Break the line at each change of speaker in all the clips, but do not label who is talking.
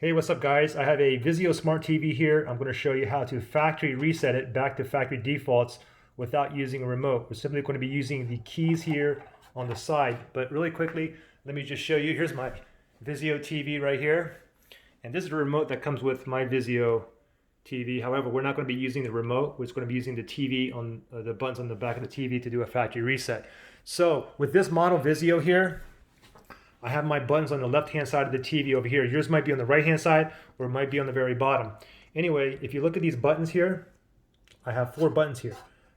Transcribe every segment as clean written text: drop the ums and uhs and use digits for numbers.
Hey, what's up guys? I have a Vizio Smart TV here. I'm going to show you how to factory reset it back to factory defaults without using a remote. We're simply going to be using the keys here on the side. But really quickly, let me just show you. Here's my Vizio TV right here. And this is the remote that comes with my Vizio TV. However, we're not going to be using the remote. We're just going to be using the TV on the buttons on the back of the TV to do a factory reset. So with this model Vizio here, I have my buttons on the left-hand side of the TV over here. Yours might be on the right-hand side or it might be on the very bottom. Anyway, if you look at these buttons here, I have 4 buttons here.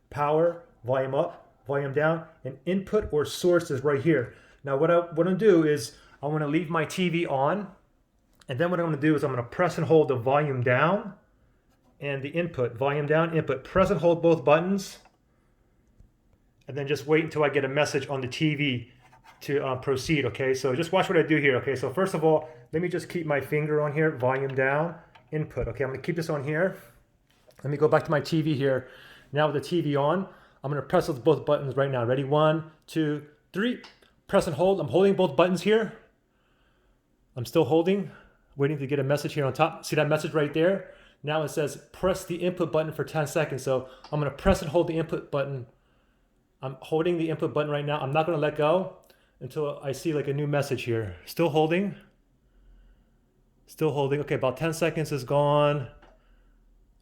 Power, volume up, volume down, and input or source is right here. Now what I'm going to do is I want to leave my TV on, and then what I'm going to do is I'm going to press and hold the volume down and the input. Volume down, input. Press and hold both buttons, and then just wait until I get a message on the TV to proceed. Okay, so just watch what I do here. Okay, so first of all, let me just keep my finger on here, volume down, input. Okay, I'm gonna keep this on here. Let me go back to my TV here. Now with the TV on, I'm gonna press with both buttons right now. Ready? 1, 2, 3. Press and hold. I'm holding both buttons here. I'm still holding, waiting to get a message here on top. See that message right there? Now it says press the input button for 10 seconds. So I'm gonna press and hold the input button. I'm holding the input button right now. I'm not gonna let go until I see like a new message here. Still holding. Still holding. Okay, about 10 seconds is gone.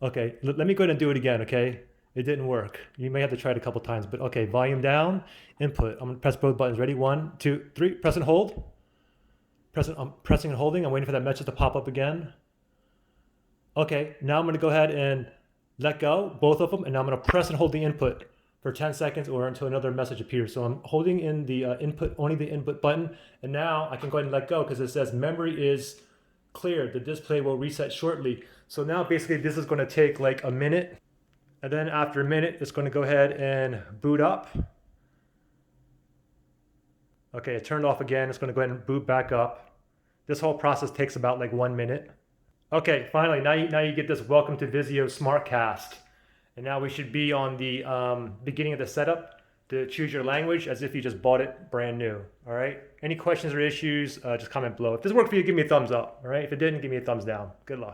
Okay, let me go ahead and do it again, okay? It didn't work. You may have to try it a couple times, but okay, volume down, input. I'm gonna press both buttons. Ready? 1, 2, 3. Press and hold. I'm pressing and holding. I'm waiting for that message to pop up again. Okay, now I'm gonna go ahead and let go, both of them, and now I'm gonna press and hold the input for 10 seconds or until another message appears. So I'm holding in the input, only the input button, and now I can go ahead and let go because it says memory is cleared. The display will reset shortly. So now basically this is going to take like a minute, and then after a minute it's going to go ahead and boot up. Okay, it turned off again. It's going to go ahead and boot back up. This whole process takes about like 1 minute. Okay, finally, now you get this welcome to Vizio SmartCast. And now we should be on the beginning of the setup to choose your language as if you just bought it brand new. All right. Any questions or issues, just comment below. If this worked for you, give me a thumbs up. All right. If it didn't, give me a thumbs down. Good luck.